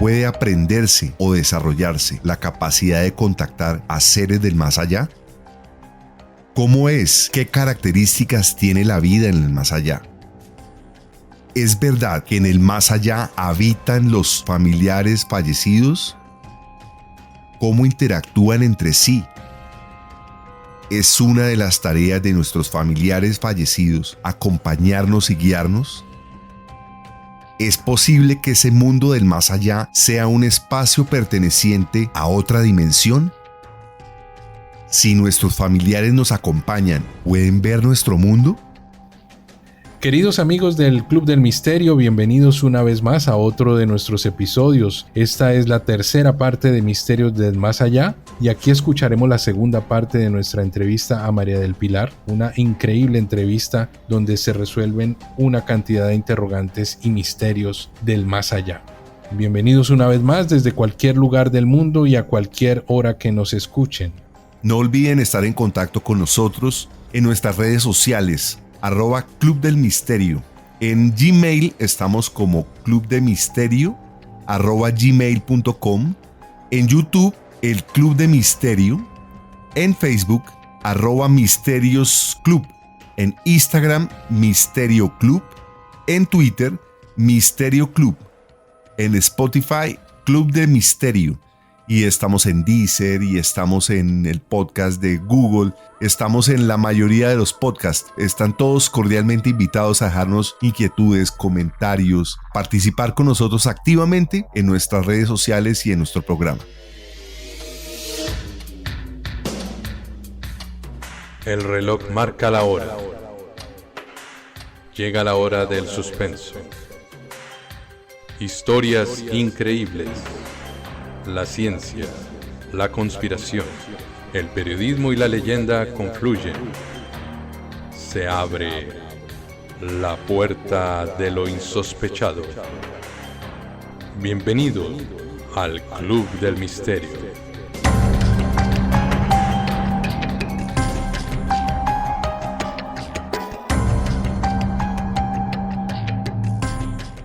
¿Puede aprenderse o desarrollarse la capacidad de contactar a seres del más allá? ¿Cómo es? ¿Qué características tiene la vida en el más allá? ¿Es verdad que en el más allá habitan los familiares fallecidos? ¿Cómo interactúan entre sí? ¿Es una de las tareas de nuestros familiares fallecidos acompañarnos y guiarnos? ¿Es posible que ese mundo del más allá sea un espacio perteneciente a otra dimensión? Si nuestros familiares nos acompañan, ¿pueden ver nuestro mundo? Queridos amigos del Club del Misterio, bienvenidos una vez más a otro de nuestros episodios. Esta es la tercera parte de Misterios del Más Allá y aquí escucharemos la segunda parte de nuestra entrevista a María del Pilar, una increíble entrevista donde se resuelven una cantidad de interrogantes y misterios del más allá. Bienvenidos una vez más desde cualquier lugar del mundo y a cualquier hora que nos escuchen. No olviden estar en contacto con nosotros en nuestras redes sociales, @Club del Misterio. En Gmail estamos como clubdemisterio@gmail.com. En YouTube, el Club de Misterio. En Facebook, @Misterios Club. En Instagram, Misterio Club. En Twitter, Misterio Club. En Spotify, Club de Misterio. Y estamos en Deezer y estamos en el podcast de Google. Estamos en la mayoría de los podcasts. Están todos cordialmente invitados a dejarnos inquietudes, comentarios, participar con nosotros activamente en nuestras redes sociales y en nuestro programa. El reloj marca la hora. Llega la hora del suspenso. Historias increíbles. La ciencia, la conspiración, el periodismo y la leyenda confluyen. Se abre la puerta de lo insospechado. Bienvenido al Club del Misterio.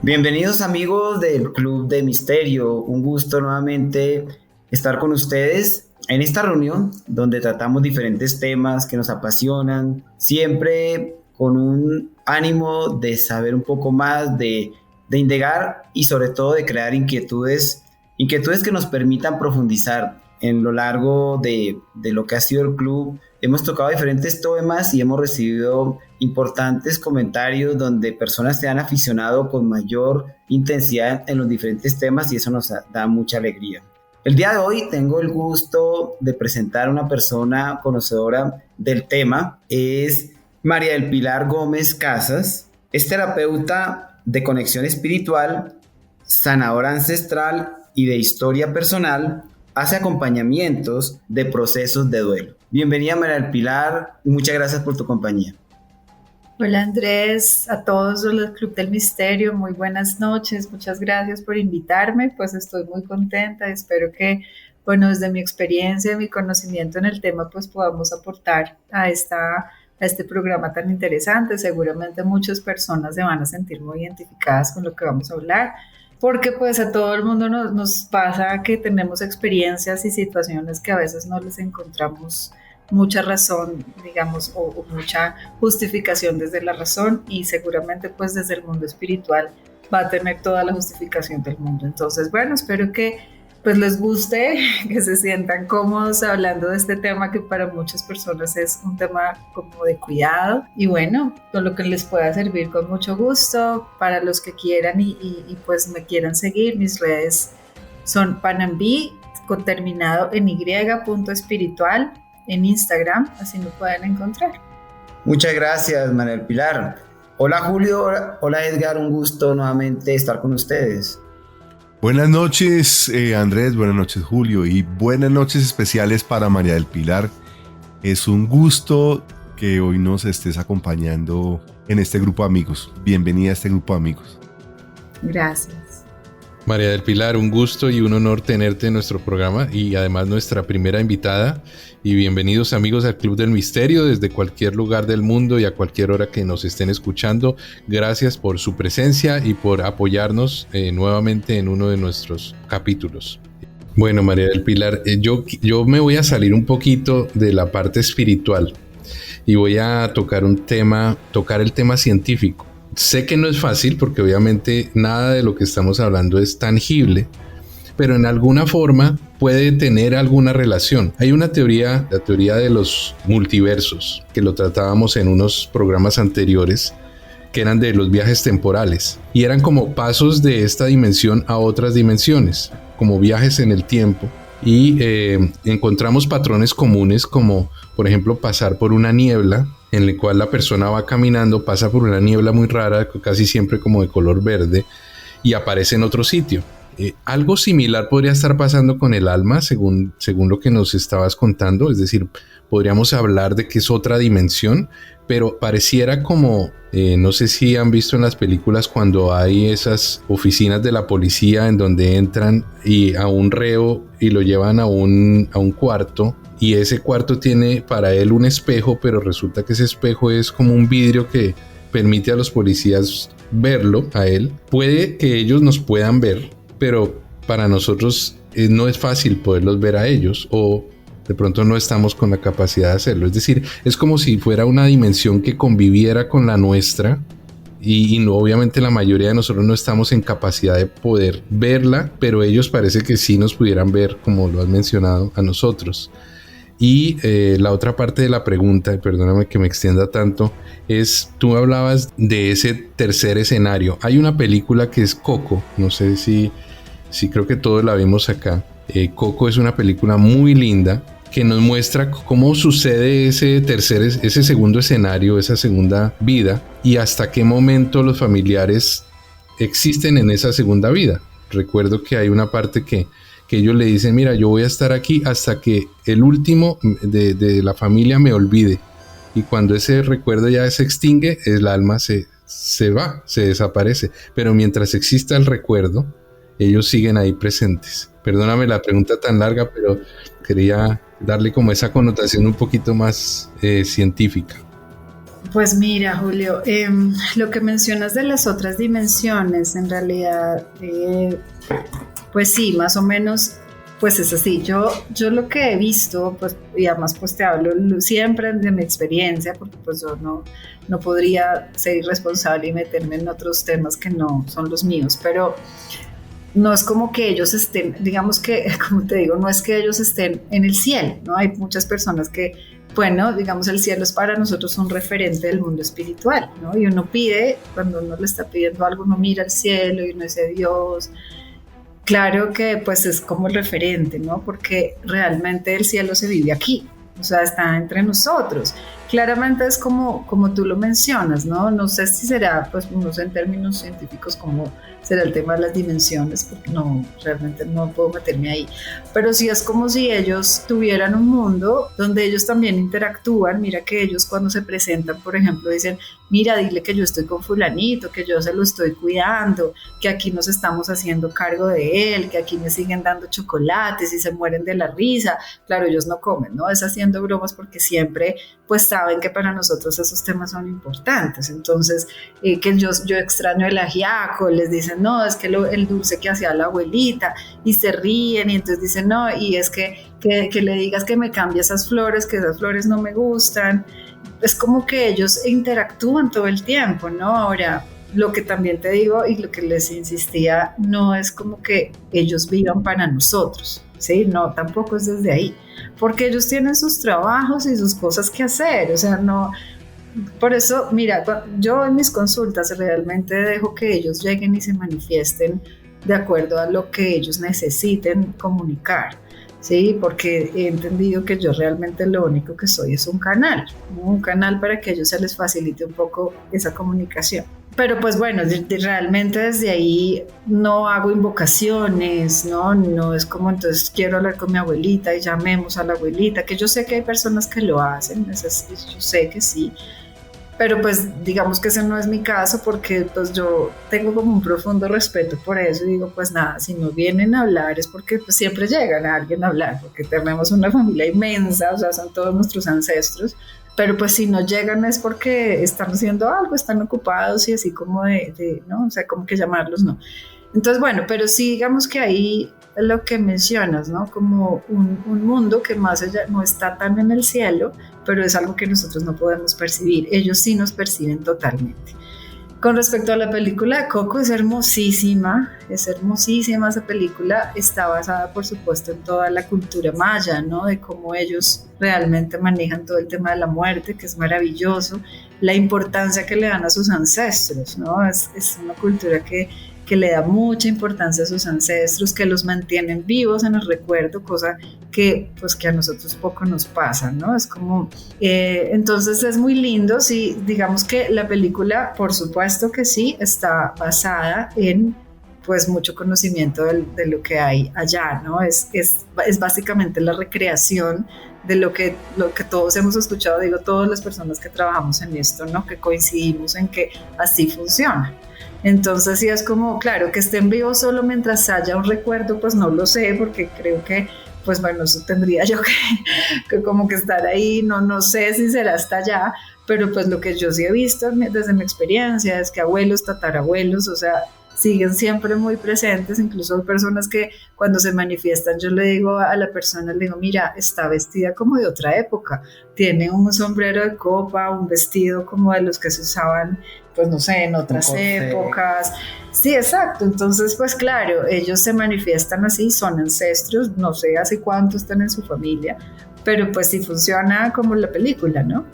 Bienvenidos amigos del Club de Misterio, un gusto nuevamente estar con ustedes en esta reunión donde tratamos diferentes temas que nos apasionan, siempre con un ánimo de saber un poco más, de indagar y sobre todo de crear inquietudes que nos permitan profundizar en lo largo de lo que ha sido el club. Hemos tocado diferentes temas y hemos recibido importantes comentarios donde personas se han aficionado con mayor intensidad en los diferentes temas y eso nos da mucha alegría. El día de hoy tengo el gusto de presentar a una persona conocedora del tema. Es María del Pilar Gómez Casas. Es terapeuta de conexión espiritual, sanadora ancestral y de historia personal. Hace acompañamientos de procesos de duelo. Bienvenida María del Pilar y muchas gracias por tu compañía. Hola Andrés, a todos los Club del Misterio, muy buenas noches, muchas gracias por invitarme, pues estoy muy contenta, espero que, bueno, desde mi experiencia, mi conocimiento en el tema, pues podamos aportar a este programa tan interesante. Seguramente muchas personas se van a sentir muy identificadas con lo que vamos a hablar, porque pues a todo el mundo nos pasa que tenemos experiencias y situaciones que a veces no les encontramos mucha razón, digamos, o mucha justificación desde la razón, y seguramente pues desde el mundo espiritual va a tener toda la justificación del mundo. Entonces, bueno, espero que pues les guste, que se sientan cómodos hablando de este tema que para muchas personas es un tema como de cuidado, y bueno, todo lo que les pueda servir con mucho gusto. Para los que quieran y pues me quieran seguir, mis redes son Panambi, con terminado en y.espiritual, en Instagram, así me pueden encontrar. Muchas gracias, María del Pilar. Hola Julio, hola Edgar, un gusto nuevamente estar con ustedes. Buenas noches Andrés, buenas noches Julio y buenas noches especiales para María del Pilar. Es un gusto que hoy nos estés acompañando en este grupo de amigos. Bienvenida a este grupo de amigos. Gracias. María del Pilar, un gusto y un honor tenerte en nuestro programa y además nuestra primera invitada. Y bienvenidos amigos al Club del Misterio desde cualquier lugar del mundo y a cualquier hora que nos estén escuchando. Gracias por su presencia y por apoyarnos nuevamente en uno de nuestros capítulos. Bueno, María del Pilar, yo me voy a salir un poquito de la parte espiritual y voy a tocar el tema científico. Sé que no es fácil porque obviamente nada de lo que estamos hablando es tangible, pero en alguna forma puede tener alguna relación. Hay una teoría, la teoría de los multiversos, que lo tratábamos en unos programas anteriores, que eran de los viajes temporales y eran como pasos de esta dimensión a otras dimensiones, como viajes en el tiempo. Y encontramos patrones comunes como, por ejemplo, pasar por una niebla en la cual la persona va caminando, pasa por una niebla muy rara, casi siempre como de color verde, y aparece en otro sitio. Algo similar podría estar pasando con el alma, según lo que nos estabas contando, es decir, podríamos hablar de que es otra dimensión, pero pareciera como, no sé si han visto en las películas cuando hay esas oficinas de la policía en donde entran y a un reo y lo llevan a un cuarto, y ese cuarto tiene para él un espejo, pero resulta que ese espejo es como un vidrio que permite a los policías verlo a él. Puede que ellos nos puedan ver, pero para nosotros no es fácil poderlos ver a ellos, o de pronto no estamos con la capacidad de hacerlo. Es decir, es como si fuera una dimensión que conviviera con la nuestra, y no, obviamente la mayoría de nosotros no estamos en capacidad de poder verla, pero ellos parece que sí nos pudieran ver, como lo has mencionado, a nosotros. Y la otra parte de la pregunta, y perdóname que me extienda tanto, es, tú hablabas de ese tercer escenario. Hay una película que es Coco, no sé si creo que todos la vimos acá. Coco es una película muy linda que nos muestra cómo sucede ese segundo escenario, esa segunda vida, y hasta qué momento los familiares existen en esa segunda vida. Recuerdo que hay una parte que ellos le dicen, mira, yo voy a estar aquí hasta que el último de la familia me olvide. Y cuando ese recuerdo ya se extingue, el alma se va, se desaparece. Pero mientras exista el recuerdo, ellos siguen ahí presentes. Perdóname la pregunta tan larga, pero quería darle como esa connotación un poquito más científica. Pues mira, Julio, lo que mencionas de las otras dimensiones, en realidad, pues sí, más o menos, pues es así. Yo lo que he visto, pues, y además pues te hablo siempre de mi experiencia, porque pues yo no podría ser irresponsable y meterme en otros temas que no son los míos, pero no es como que ellos estén, digamos que, como te digo, no es que ellos estén en el cielo, ¿no? Hay muchas personas que, bueno, digamos, el cielo es para nosotros un referente del mundo espiritual, ¿no? Y uno pide, cuando uno le está pidiendo algo, uno mira al cielo y uno dice, Dios, claro que pues es como el referente, ¿no? Porque realmente el cielo se vive aquí, o sea, está entre nosotros. Claramente es como tú lo mencionas, ¿no? No sé si será, pues, no sé en términos científicos cómo será el tema de las dimensiones, porque no, realmente no puedo meterme ahí. Pero sí es como si ellos tuvieran un mundo donde ellos también interactúan. Mira que ellos cuando se presentan, por ejemplo, dicen, mira, dile que yo estoy con fulanito, que yo se lo estoy cuidando, que aquí nos estamos haciendo cargo de él, que aquí me siguen dando chocolates y se mueren de la risa. Claro, ellos no comen, ¿no? Es haciendo bromas porque siempre, pues, saben que para nosotros esos temas son importantes. Entonces, que yo extraño el ajiaco, les dicen, no, es que el dulce que hacía la abuelita, y se ríen, y entonces dicen, no, y es que le digas que me cambie esas flores, que esas flores no me gustan. Es como que ellos interactúan todo el tiempo, ¿no? Ahora, lo que también te digo y lo que les insistía, no es como que ellos vivan para nosotros, ¿sí? No, tampoco es desde ahí, porque ellos tienen sus trabajos y sus cosas que hacer, o sea, no. Por eso, mira, yo en mis consultas realmente dejo que ellos lleguen y se manifiesten de acuerdo a lo que ellos necesiten comunicar, ¿sí? Porque he entendido que yo realmente lo único que soy es un canal para que a ellos se les facilite un poco esa comunicación. Pero pues bueno, realmente desde ahí no hago invocaciones, no es como entonces quiero hablar con mi abuelita y llamemos a la abuelita, que yo sé que hay personas que lo hacen, yo sé que sí, Pero pues digamos que ese no es mi caso porque pues yo tengo como un profundo respeto por eso y digo pues nada, si no vienen a hablar es porque pues siempre llegan a alguien a hablar, porque tenemos una familia inmensa, o sea, son todos nuestros ancestros, pero pues si no llegan es porque están haciendo algo, están ocupados y así como ¿no? O sea, como que llamarlos, no. Entonces, bueno, pero sí digamos que ahí lo que mencionas, ¿no? Como un mundo que más allá no está tan en el cielo, pero es algo que nosotros no podemos percibir. Ellos sí nos perciben totalmente. Con respecto a la película de Coco, es hermosísima esa película. Está basada, por supuesto, en toda la cultura maya, ¿no? De cómo ellos realmente manejan todo el tema de la muerte, que es maravilloso. La importancia que le dan a sus ancestros, ¿no? Es una cultura que le da mucha importancia a sus ancestros, que los mantienen vivos en el recuerdo, cosa que pues que a nosotros poco nos pasa, ¿no? Es como, entonces es muy lindo, sí, digamos que la película, por supuesto que sí, está basada en pues mucho conocimiento de lo que hay allá, ¿no? Es básicamente la recreación de lo que todos hemos escuchado, digo, todas las personas que trabajamos en esto, ¿no? Que coincidimos en que así funciona. Entonces sí es como, claro, que estén vivos solo mientras haya un recuerdo, pues no lo sé, porque creo que, pues bueno, eso tendría yo que como que estar ahí, no sé si será hasta allá, pero pues lo que yo sí he visto desde mi experiencia es que abuelos, tatarabuelos, o sea, siguen siempre muy presentes, incluso hay personas que cuando se manifiestan yo le digo a la persona, le digo, mira, está vestida como de otra época, tiene un sombrero de copa, un vestido como de los que se usaban, pues no sé, en otras épocas. Sí, exacto, entonces pues claro, ellos se manifiestan así, son ancestros, no sé hace cuánto están en su familia, pero pues sí funciona como la película, ¿no?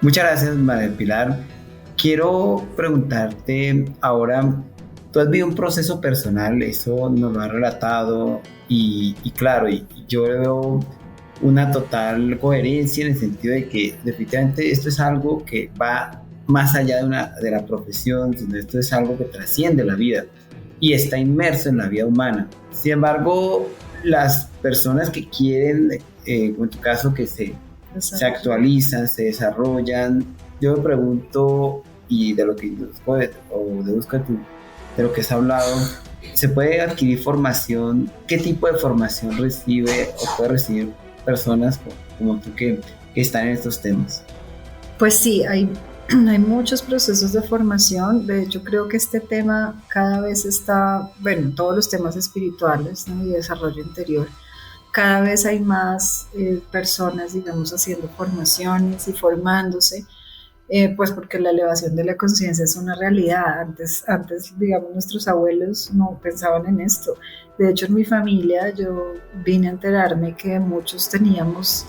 Muchas gracias, María Pilar. Quiero preguntarte ahora, tú has vivido un proceso personal, eso nos lo has relatado y claro, y yo veo una total coherencia en el sentido de que definitivamente esto es algo que va más allá de la profesión, sino esto es algo que trasciende la vida y está inmerso en la vida humana. Sin embargo, las personas que quieren, en tu caso, que se actualizan, se desarrollan, yo me pregunto, y de lo que deduzco de lo que has hablado, ¿se puede adquirir formación? ¿Qué tipo de formación recibe o puede recibir personas como tú que están en estos temas? Pues sí, hay muchos procesos de formación. De hecho, creo que este tema cada vez está, bueno, todos los temas espirituales, ¿no? Y desarrollo interior, cada vez hay más personas, digamos, haciendo formaciones y formándose. Pues porque la elevación de la conciencia es una realidad. Antes, digamos, nuestros abuelos no pensaban en esto. De hecho, en mi familia yo vine a enterarme que muchos teníamos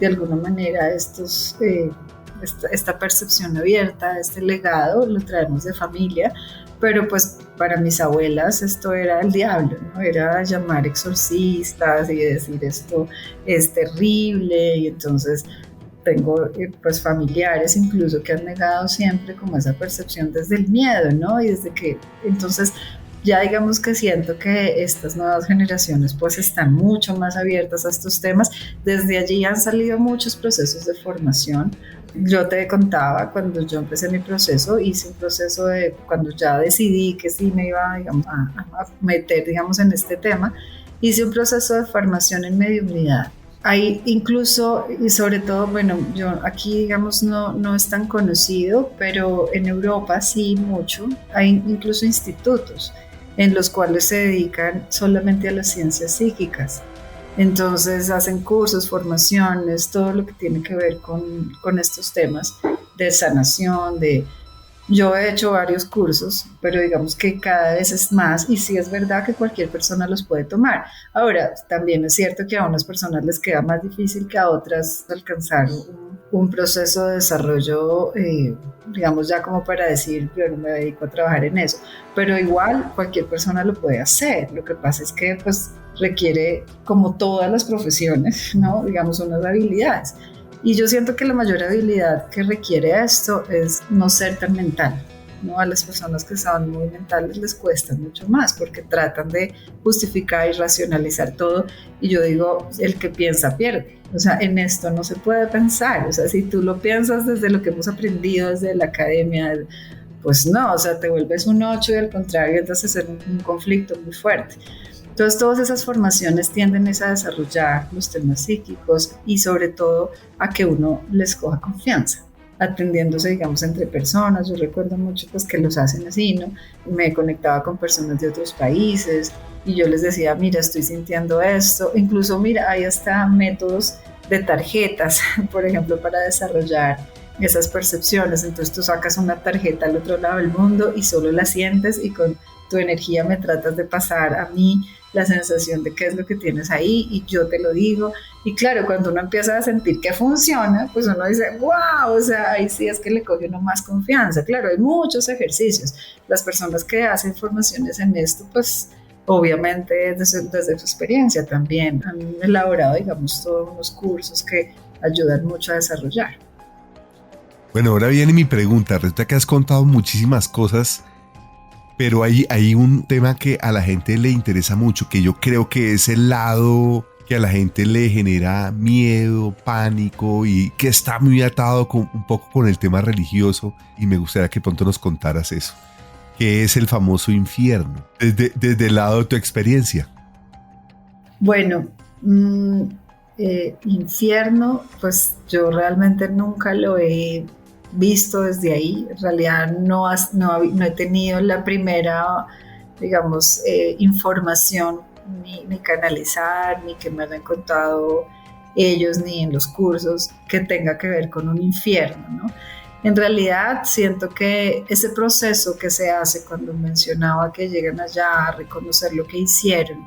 de alguna manera esta percepción abierta, este legado, lo traemos de familia, pero pues para mis abuelas esto era el diablo, ¿no? Era llamar exorcistas y decir esto es terrible, y entonces tengo pues familiares incluso que han negado siempre como esa percepción desde el miedo, ¿no? Y desde que entonces ya digamos que siento que estas nuevas generaciones pues están mucho más abiertas a estos temas. Desde allí han salido muchos procesos de formación. Yo te contaba, cuando yo empecé mi proceso, hice un proceso de cuando ya decidí que sí me iba, digamos, a meter, digamos, en este tema, hice un proceso de formación en mediunidad. Hay incluso, y sobre todo, bueno, yo aquí digamos no es tan conocido, pero en Europa sí mucho, hay incluso institutos en los cuales se dedican solamente a las ciencias psíquicas. Entonces hacen cursos, formaciones, todo lo que tiene que ver con estos temas de sanación, Yo he hecho varios cursos, pero digamos que cada vez es más, y sí es verdad que cualquier persona los puede tomar. Ahora, también es cierto que a unas personas les queda más difícil que a otras alcanzar un proceso de desarrollo, digamos ya como para decir, yo no me dedico a trabajar en eso, pero igual cualquier persona lo puede hacer. Lo que pasa es que pues requiere, como todas las profesiones, ¿no? Digamos, unas habilidades. Y yo siento que la mayor habilidad que requiere esto es no ser tan mental. ¿no? A las personas que son muy mentales les cuesta mucho más porque tratan de justificar y racionalizar todo, y yo digo, el que piensa pierde. O sea, en esto no se puede pensar. O sea, si tú lo piensas desde lo que hemos aprendido desde la academia, pues no, o sea, te vuelves un 8 y al contrario, entonces es un conflicto muy fuerte. Entonces, todas esas formaciones tienden a desarrollar los temas psíquicos y sobre todo a que uno les coja confianza, atendiéndose, digamos, entre personas. Yo recuerdo mucho pues que los hacen así, ¿no? Me conectaba con personas de otros países y yo les decía, mira, estoy sintiendo esto. Incluso, mira, hay hasta métodos de tarjetas, por ejemplo, para desarrollar esas percepciones. Entonces tú sacas una tarjeta al otro lado del mundo y solo la sientes y con tu energía me tratas de pasar a mí la sensación de qué es lo que tienes ahí y yo te lo digo. Y claro, cuando uno empieza a sentir que funciona, pues uno dice, wow, o sea, ahí sí es que le coge uno más confianza. Claro, hay muchos ejercicios. Las personas que hacen formaciones en esto, pues obviamente desde su experiencia también han elaborado, digamos, todos unos cursos que ayudan mucho a desarrollar. Bueno, ahora viene mi pregunta. Resulta que has contado muchísimas cosas, pero hay un tema que a la gente le interesa mucho, que yo creo que es el lado que a la gente le genera miedo, pánico y que está muy atado un poco con el tema religioso, y me gustaría que pronto nos contaras eso, que es el famoso infierno, desde el lado de tu experiencia. Bueno, infierno, pues yo realmente nunca lo he visto desde ahí. En realidad no he tenido la primera, digamos, información ni canalizar, ni que me hayan contado ellos, ni en los cursos que tenga que ver con un infierno, ¿no? En realidad siento que ese proceso que se hace cuando mencionaba que llegan allá a reconocer lo que hicieron,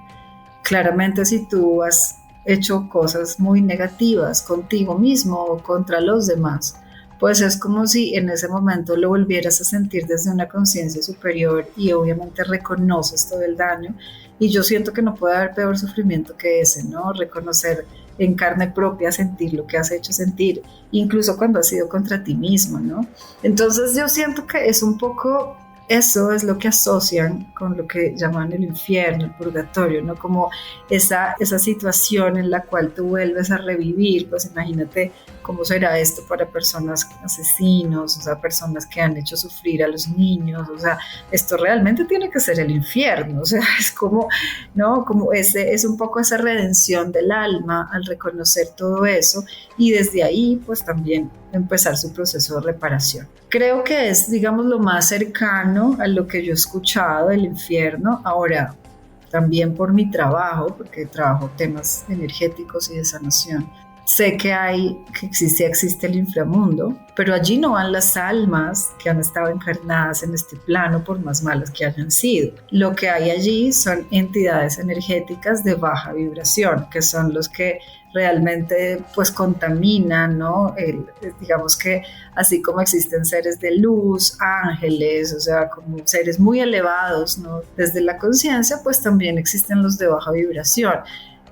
claramente si tú has hecho cosas muy negativas contigo mismo o contra los demás, pues es como si en ese momento lo volvieras a sentir desde una conciencia superior y obviamente reconoces todo el daño. Y yo siento que no puede haber peor sufrimiento que ese, ¿no? Reconocer en carne propia, sentir lo que has hecho sentir, incluso cuando has sido contra ti mismo, ¿no? Entonces yo siento que es un poco, eso es lo que asocian con lo que llaman el infierno, el purgatorio, ¿no? Como esa situación en la cual tú vuelves a revivir. Pues imagínate cómo será esto para personas asesinos, o sea, personas que han hecho sufrir a los niños. O sea, esto realmente tiene que ser el infierno. O sea, es como, ¿no? Como es un poco esa redención del alma al reconocer todo eso y desde ahí, pues también empezar su proceso de reparación. Creo que es, digamos, lo más cercano a lo que yo he escuchado del infierno. Ahora, también por mi trabajo, porque trabajo temas energéticos y de sanación, sé que existe el inframundo, pero allí no van las almas que han estado encarnadas en este plano por más malas que hayan sido. Lo que hay allí son entidades energéticas de baja vibración, que son los que realmente pues contaminan, ¿no? Digamos que así como existen seres de luz, ángeles, o sea, como seres muy elevados, ¿no? Desde la conciencia, pues también existen los de baja vibración,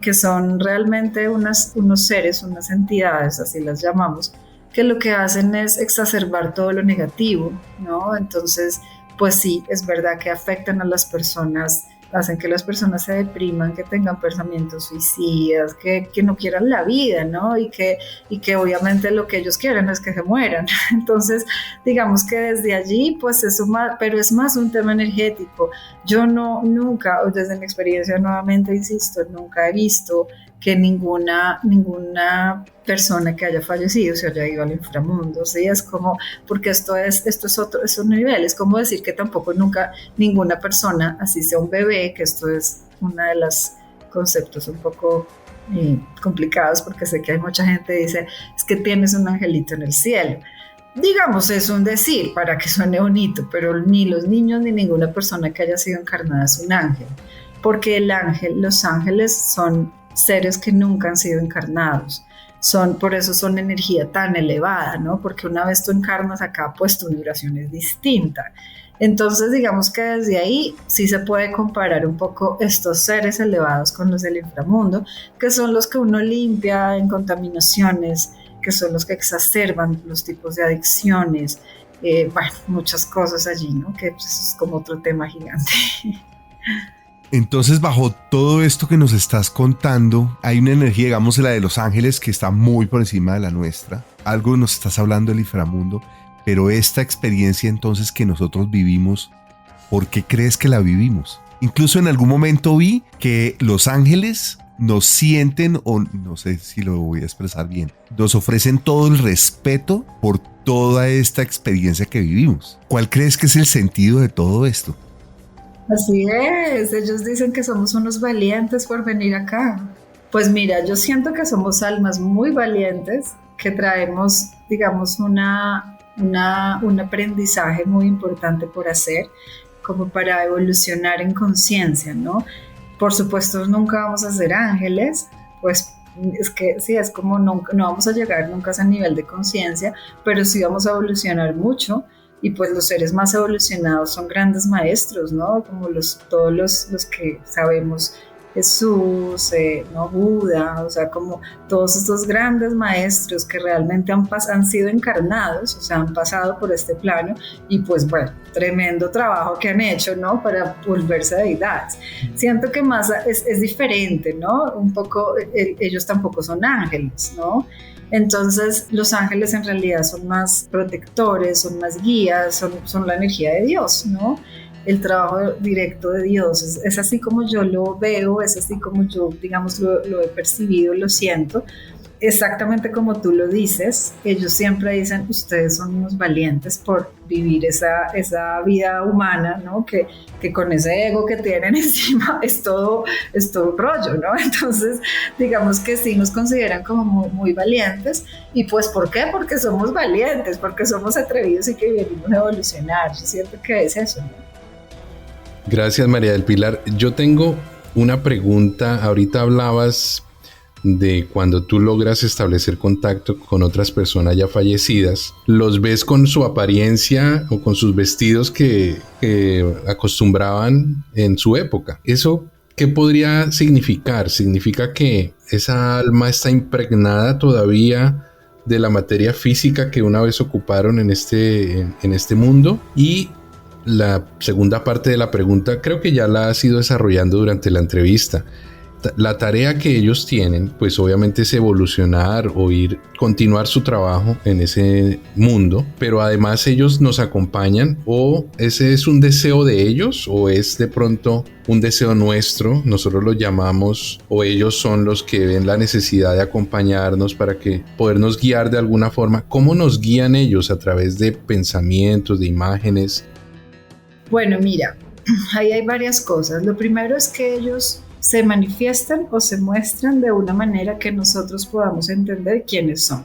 que son realmente unos seres, unas entidades, así las llamamos, que lo que hacen es exacerbar todo lo negativo, ¿no? Entonces, pues sí, es verdad que afectan a las personas, hacen que las personas se depriman, que tengan pensamientos suicidas, que no quieran la vida, ¿no? Y que obviamente lo que ellos quieren es que se mueran. Entonces, digamos que desde allí, pues eso más, pero es más un tema energético. Yo nunca, desde mi experiencia nuevamente, insisto, nunca he visto que ninguna persona que haya fallecido se haya ido al inframundo. ¿Sí? Es como, porque esto es un nivel, es como decir que tampoco nunca ninguna persona, así sea un bebé, que esto es uno de los conceptos un poco complicados, porque sé que hay mucha gente que dice, es que tienes un angelito en el cielo. Digamos, es un decir para que suene bonito, pero ni los niños ni ninguna persona que haya sido encarnada es un ángel, porque los ángeles son seres que nunca han sido encarnados. Por eso son energía tan elevada, ¿no? Porque una vez tú encarnas acá, pues tu vibración es distinta. Entonces, digamos que desde ahí sí se puede comparar un poco estos seres elevados con los del inframundo, que son los que uno limpia en contaminaciones, que son los que exacerban los tipos de adicciones, bueno, muchas cosas allí, ¿no? Que pues, es como otro tema gigante. Entonces, bajo todo esto que nos estás contando, hay una energía, digamos, la de los ángeles, que está muy por encima de la nuestra. Algo nos estás hablando del inframundo, pero esta experiencia entonces que nosotros vivimos, ¿por qué crees que la vivimos? Incluso en algún momento vi que los ángeles nos sienten, o no sé si lo voy a expresar bien, nos ofrecen todo el respeto por toda esta experiencia que vivimos. ¿Cuál crees que es el sentido de todo esto? Así es, ellos dicen que somos unos valientes por venir acá. Pues mira, yo siento que somos almas muy valientes, que traemos, digamos, un aprendizaje muy importante por hacer, como para evolucionar en conciencia, ¿no? Por supuesto, nunca vamos a ser ángeles, pues es que sí, es como no vamos a llegar nunca a ese nivel de conciencia, pero sí vamos a evolucionar mucho. Y pues los seres más evolucionados son grandes maestros, ¿no? Como todos los que sabemos, Jesús, ¿no? Buda, o sea, como todos estos grandes maestros que realmente han sido encarnados, o sea, han pasado por este plano y pues bueno, tremendo trabajo que han hecho, ¿no? Para volverse deidades. Siento que más es diferente, ¿no? Un poco, ellos tampoco son ángeles, ¿no? Entonces los ángeles en realidad son más protectores, son más guías, son la energía de Dios, ¿no? El trabajo directo de Dios es así como yo lo veo, es así como yo, digamos, lo he percibido, lo siento. Exactamente como tú lo dices, ellos siempre dicen, ustedes son unos valientes por vivir esa vida humana, ¿no? Que con ese ego que tienen encima es todo un rollo, ¿no? Entonces, digamos que sí nos consideran como muy, muy valientes. ¿Y pues por qué? Porque somos valientes, porque somos atrevidos y que venimos a evolucionar. Yo siento que es eso, ¿no? Gracias, María del Pilar. Yo tengo una pregunta. Ahorita hablabas de cuando tú logras establecer contacto con otras personas ya fallecidas, los ves con su apariencia o con sus vestidos que acostumbraban en su época. ¿Eso qué podría significar? ¿Significa que esa alma está impregnada todavía de la materia física que una vez ocuparon en este mundo? Y la segunda parte de la pregunta creo que ya la has ido desarrollando durante la entrevista. La tarea que ellos tienen, pues obviamente es evolucionar o continuar su trabajo en ese mundo, pero además ellos nos acompañan, o ese es un deseo de ellos o es de pronto un deseo nuestro, nosotros lo llamamos, o ellos son los que ven la necesidad de acompañarnos para que podernos guiar de alguna forma. ¿Cómo nos guían ellos? ¿A través de pensamientos, de imágenes? Bueno, mira, ahí hay varias cosas. Lo primero es que ellos se manifiestan o se muestran de una manera que nosotros podamos entender quiénes son.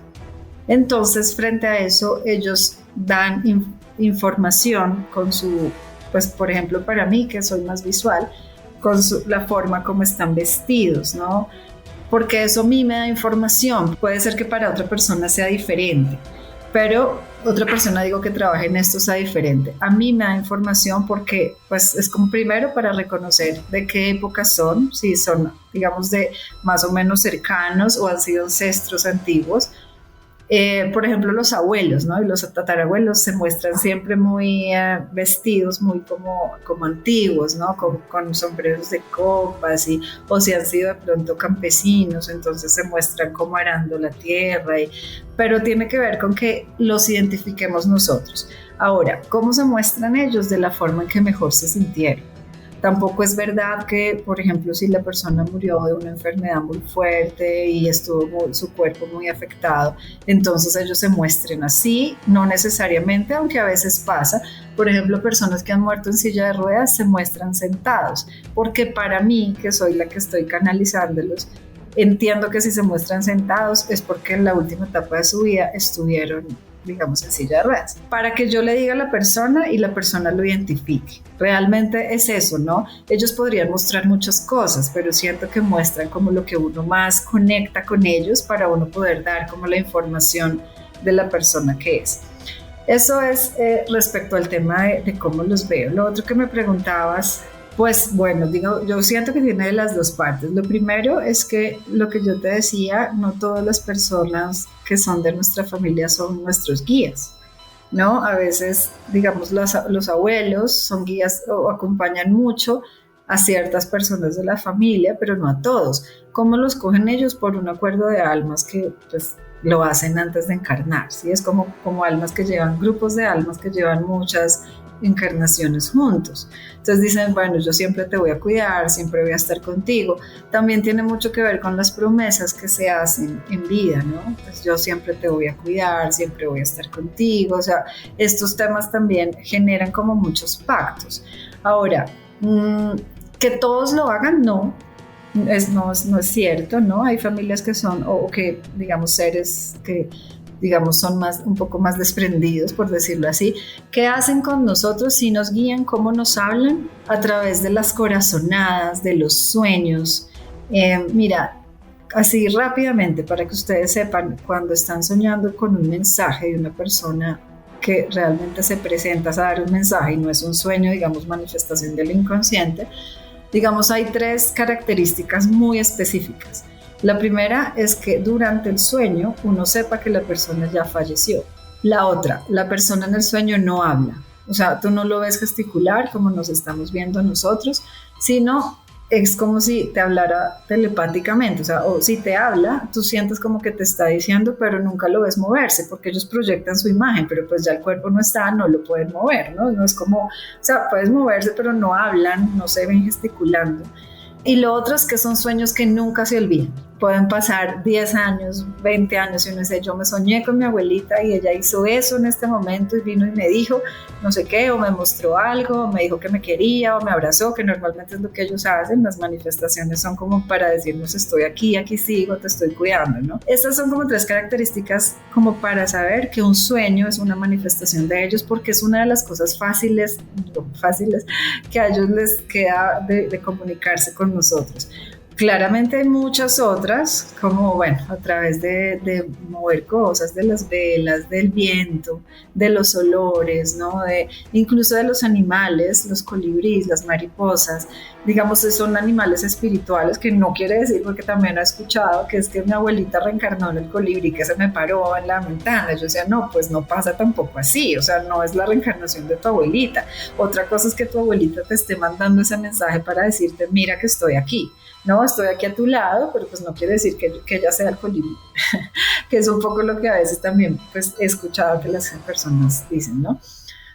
Entonces, frente a eso, ellos dan información con su, pues por ejemplo para mí que soy más visual, con la forma como están vestidos, ¿no? Porque eso a mí me da información. Puede ser que para otra persona sea diferente, pero otra persona, digo, que trabaja en esto sea diferente. A mí me da información porque pues es como primero para reconocer de qué época son, si son, digamos, de más o menos cercanos o han sido ancestros antiguos. Por ejemplo, los abuelos, ¿no? Y los tatarabuelos se muestran siempre muy vestidos, muy como antiguos, ¿no? Con sombreros de copas, o si han sido de pronto campesinos, entonces se muestran como arando la tierra, pero tiene que ver con que los identifiquemos nosotros. Ahora, ¿cómo se muestran ellos? De la forma en que mejor se sintieron. Tampoco es verdad que, por ejemplo, si la persona murió de una enfermedad muy fuerte y estuvo su cuerpo muy afectado, entonces ellos se muestren así, no necesariamente, aunque a veces pasa. Por ejemplo, personas que han muerto en silla de ruedas se muestran sentados, porque para mí, que soy la que estoy canalizándolos, entiendo que si se muestran sentados es porque en la última etapa de su vida estuvieron, digamos, en silla de ruedas, para que yo le diga a la persona y la persona lo identifique. Realmente es eso, ¿no? Ellos podrían mostrar muchas cosas, pero siento que muestran como lo que uno más conecta con ellos para uno poder dar como la información de la persona que es. Eso es respecto al tema de cómo los veo. Lo otro que me preguntabas, pues bueno, digo, yo siento que tiene de las dos partes. Lo primero es que lo que yo te decía, no todas las personas que son de nuestra familia son nuestros guías. ¿no? A veces, digamos, los abuelos son guías o acompañan mucho a ciertas personas de la familia, pero no a todos. ¿Cómo los cogen ellos? Por un acuerdo de almas que pues lo hacen antes de encarnar, ¿sí? Es como almas que llevan, grupos de almas que llevan muchas encarnaciones juntos. Entonces dicen, bueno, yo siempre te voy a cuidar, siempre voy a estar contigo. También tiene mucho que ver con las promesas que se hacen en vida, ¿no? Pues yo siempre te voy a cuidar, siempre voy a estar contigo. O sea, estos temas también generan como muchos pactos. Ahora, que todos lo hagan, no es cierto, ¿no? Hay familias que son, o que, digamos, seres que, digamos, son un poco más desprendidos, por decirlo así. ¿Qué hacen con nosotros? Si nos guían, ¿cómo nos hablan? A través de las corazonadas, de los sueños. Mira, así rápidamente, para que ustedes sepan, cuando están soñando con un mensaje de una persona que realmente se presenta a dar un mensaje y no es un sueño, digamos, manifestación del inconsciente, digamos, hay 3 características muy específicas. La primera es que durante el sueño uno sepa que la persona ya falleció. La otra, la persona en el sueño no habla. O sea, tú no lo ves gesticular como nos estamos viendo nosotros, sino es como si te hablara telepáticamente. O sea, o si te habla, tú sientes como que te está diciendo, pero nunca lo ves moverse, porque ellos proyectan su imagen, pero pues ya el cuerpo no está, no lo pueden mover, ¿no? No es como, o sea, puedes moverse, pero no hablan, no se ven gesticulando. Y lo otro es que son sueños que nunca se olvidan. Pueden pasar 10 años, 20 años y uno dice, yo me soñé con mi abuelita y ella hizo eso en este momento y vino y me dijo no sé qué, o me mostró algo, o me dijo que me quería, o me abrazó, que normalmente es lo que ellos hacen. Las manifestaciones son como para decirnos estoy aquí, aquí sigo, te estoy cuidando, ¿no? Estas son como 3 características como para saber que un sueño es una manifestación de ellos, porque es una de las cosas fáciles que a ellos les queda de comunicarse con nosotros. Claramente hay muchas otras, como bueno, a través de mover cosas, de las velas, del viento, de los olores, ¿no? Incluso de los animales, los colibríes, las mariposas, digamos, son animales espirituales, que no quiere decir, porque también he escuchado que es que mi abuelita reencarnó en el colibrí que se me paró en la ventana. Yo decía, no, pues no pasa tampoco así, o sea, no es la reencarnación de tu abuelita. Otra cosa es que tu abuelita te esté mandando ese mensaje para decirte, mira que estoy aquí. No, estoy aquí a tu lado, pero pues no quiere decir que ella sea el colibrí, que es un poco lo que a veces también pues, he escuchado que las personas dicen, ¿no?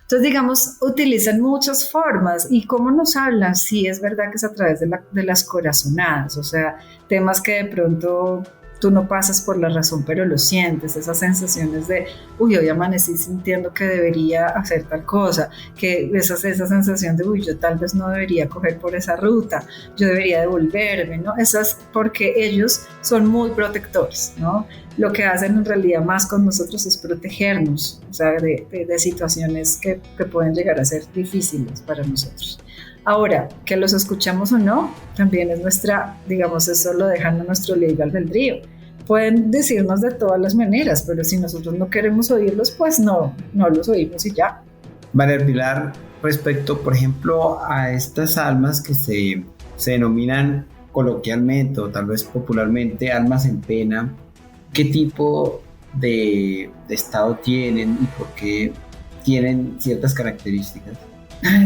Entonces, digamos, utilizan muchas formas. ¿Y cómo nos hablan? Sí, es verdad que es a través de las corazonadas, o sea, temas que de pronto tú no pasas por la razón, pero lo sientes, esas sensaciones de, uy, hoy amanecí sintiendo que debería hacer tal cosa, que esa sensación de, uy, yo tal vez no debería coger por esa ruta, yo debería devolverme, ¿no? Esas, porque ellos son muy protectores, ¿no? Lo que hacen en realidad más con nosotros es protegernos, o sea, de situaciones que pueden llegar a ser difíciles para nosotros. Ahora, que los escuchamos o no, también es nuestra, digamos, eso lo dejan a nuestro libre albedrío. Pueden decirnos de todas las maneras, pero si nosotros no queremos oírlos, pues no los oímos y ya. María Pilar, respecto, por ejemplo, a estas almas que se denominan coloquialmente o tal vez popularmente almas en pena, ¿qué tipo de estado tienen y por qué tienen ciertas características?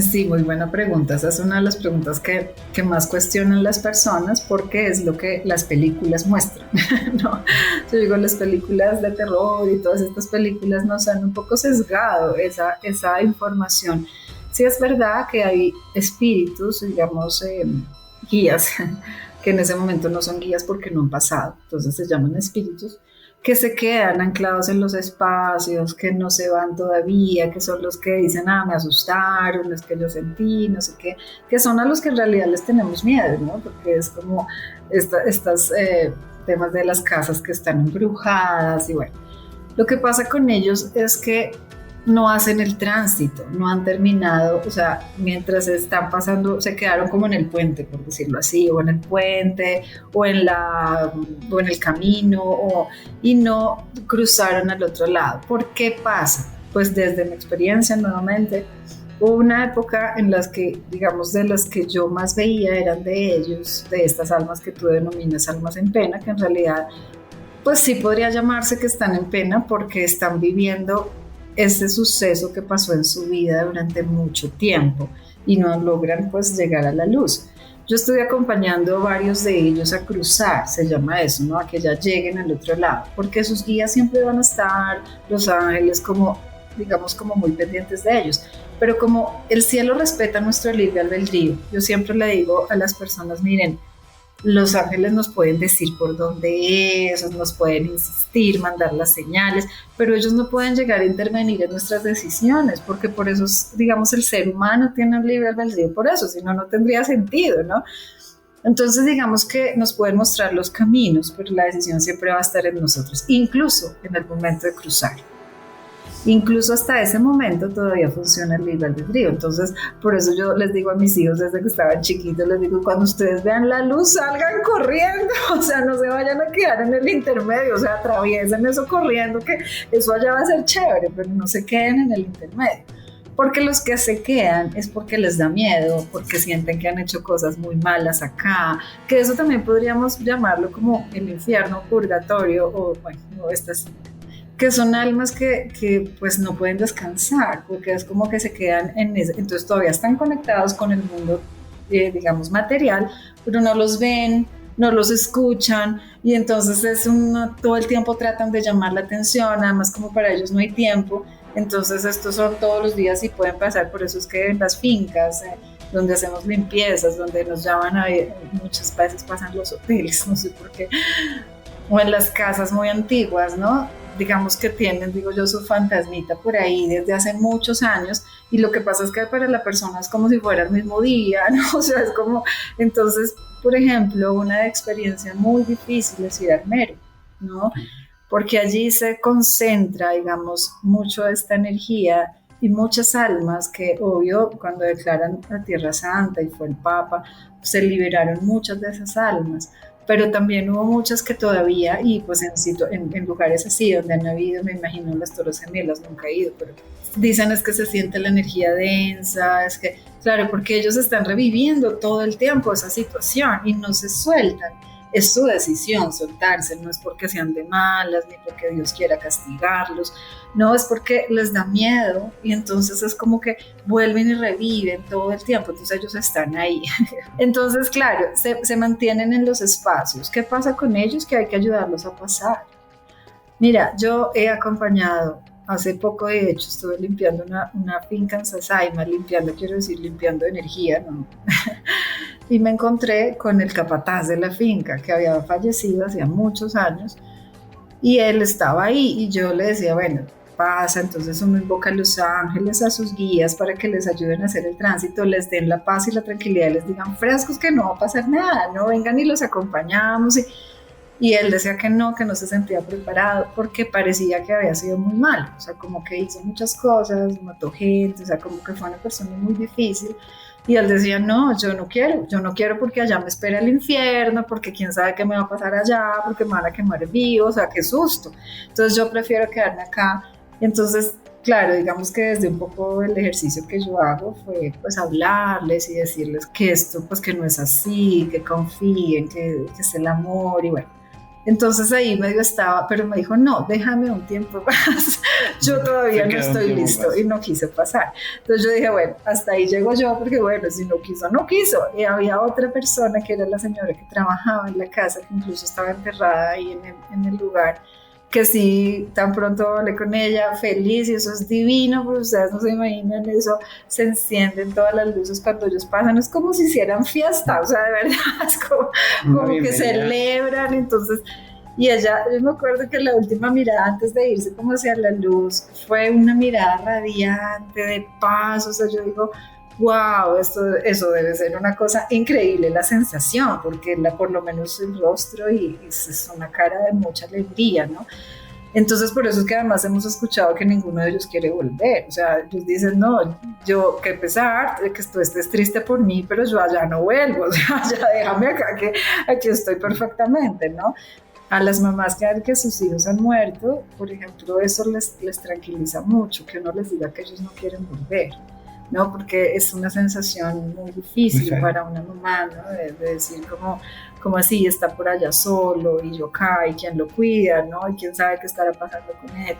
Sí, muy buena pregunta. Esa es una de las preguntas que más cuestionan las personas, porque es lo que las películas muestran, ¿no? Yo digo, las películas de terror y todas estas películas nos han un poco sesgado esa información. Sí, es verdad que hay espíritus, digamos, guías, que en ese momento no son guías porque no han pasado, entonces se llaman espíritus, que se quedan anclados en los espacios, que no se van todavía, que son los que dicen, me asustaron, es que yo sentí, no sé qué, que son a los que en realidad les tenemos miedo, ¿no? Porque es como estas temas de las casas que están embrujadas y bueno. Lo que pasa con ellos es que no hacen el tránsito, no han terminado, o sea, mientras están pasando, se quedaron como en el puente, por decirlo así, o en el puente, o en el camino, y no cruzaron al otro lado. ¿Por qué pasa? Pues desde mi experiencia, nuevamente, hubo una época en las que, digamos, de las que yo más veía eran de ellos, de estas almas que tú denominas almas en pena, que en realidad, pues sí podría llamarse que están en pena porque están viviendo ese suceso que pasó en su vida durante mucho tiempo y no logran pues llegar a la luz. Yo estoy acompañando a varios de ellos a cruzar, se llama eso, ¿no? A que ya lleguen al otro lado, porque sus guías siempre van a estar, los ángeles, como, digamos, como muy pendientes de ellos. Pero como el cielo respeta nuestro libre albedrío, yo siempre le digo a las personas, miren, los ángeles nos pueden decir por dónde es, nos pueden insistir, mandar las señales, pero ellos no pueden llegar a intervenir en nuestras decisiones, porque por eso, digamos, el ser humano tiene un libre albedrío, por eso, si no, no tendría sentido, ¿no? Entonces, digamos que nos pueden mostrar los caminos, pero la decisión siempre va a estar en nosotros, incluso en el momento de cruzar. Incluso hasta ese momento todavía funciona el libre albedrío. Entonces, por eso yo les digo a mis hijos desde que estaban chiquitos, les digo, cuando ustedes vean la luz, salgan corriendo, o sea, no se vayan a quedar en el intermedio, o sea, atraviesen eso corriendo, que eso allá va a ser chévere, pero no se queden en el intermedio. Porque los que se quedan es porque les da miedo, porque sienten que han hecho cosas muy malas acá, que eso también podríamos llamarlo como el infierno, purgatorio, o bueno, estas que son almas que pues no pueden descansar, porque es como que se quedan en eso, entonces todavía están conectados con el mundo, digamos, material, pero no los ven, no los escuchan, y entonces todo el tiempo tratan de llamar la atención, además como para ellos no hay tiempo, entonces estos son todos los días y pueden pasar, por eso es que en las fincas, donde hacemos limpiezas, donde nos llaman a ver, muchas veces pasan los hoteles, no sé por qué, o en las casas muy antiguas, ¿no? Digamos que tienen, digo yo, su fantasmita por ahí desde hace muchos años, y lo que pasa es que para la persona es como si fuera el mismo día, ¿no? O sea, es como, entonces, por ejemplo, una experiencia muy difícil es ir al Mero, ¿no? Porque allí se concentra, digamos, mucho esta energía y muchas almas que, obvio, cuando declaran la Tierra Santa y fue el Papa, se liberaron muchas de esas almas, pero también hubo muchas que todavía, y pues en lugares así donde han habido, me imagino, las Torres Gemelas, nunca he ido, pero dicen es que se siente la energía densa, es que, claro, porque ellos están reviviendo todo el tiempo esa situación y no se sueltan. Es su decisión soltarse, no es porque sean de malas, ni porque Dios quiera castigarlos, no, es porque les da miedo y entonces es como que vuelven y reviven todo el tiempo, entonces ellos están ahí. Entonces, claro, se mantienen en los espacios. ¿Qué pasa con ellos? Que hay que ayudarlos a pasar. Mira, yo he acompañado, hace poco de hecho estuve limpiando una finca en Sasaima, quiero decir limpiando energía, ¿no? Y me encontré con el capataz de la finca que había fallecido hacía muchos años y él estaba ahí y yo le decía, bueno, pasa, entonces uno invoca a los ángeles, a sus guías para que les ayuden a hacer el tránsito, les den la paz y la tranquilidad y les digan frescos que no va a pasar nada, no vengan y los acompañamos y él decía que no se sentía preparado porque parecía que había sido muy malo, o sea, como que hizo muchas cosas, mató gente, o sea, como que fue una persona muy difícil. Y él decía, no, yo no quiero porque allá me espera el infierno, porque quién sabe qué me va a pasar allá, porque me van a quemar vivo, o sea, qué susto. Entonces yo prefiero quedarme acá. Y entonces, claro, digamos que desde un poco el ejercicio que yo hago fue pues hablarles y decirles que esto pues que no es así, que confíen, que es el amor y bueno. Entonces ahí medio estaba, pero me dijo, no, déjame un tiempo más, yo todavía no estoy listo y no quise pasar. Entonces yo dije, bueno, hasta ahí llego yo, porque bueno, si no quiso, no quiso. Y había otra persona que era la señora que trabajaba en la casa, que incluso estaba enterrada ahí en el lugar, que sí, tan pronto hablé con ella, feliz, y eso es divino, pues ustedes no se imaginan eso, se encienden todas las luces cuando ellos pasan, es como si hicieran fiesta, o sea, de verdad, es como que celebran, entonces, y ella, yo me acuerdo que la última mirada antes de irse como hacia la luz, fue una mirada radiante, de paz, o sea, yo digo, wow, eso debe ser una cosa increíble, la sensación, porque por lo menos el rostro y es una cara de mucha alegría, ¿no? Entonces por eso es que además hemos escuchado que ninguno de ellos quiere volver, o sea, ellos dicen, no, yo qué pesar de que tú estés triste por mí, pero yo allá no vuelvo, o sea, ya déjame acá que aquí estoy perfectamente, ¿no? A las mamás que sus hijos han muerto, por ejemplo, eso les tranquiliza mucho, que uno les diga que ellos no quieren volver, ¿no? Porque es una sensación muy difícil para una mamá, ¿no? De decir como así, está por allá solo y yo acá, y quién lo cuida, ¿no? Y quién sabe qué estará pasando con él.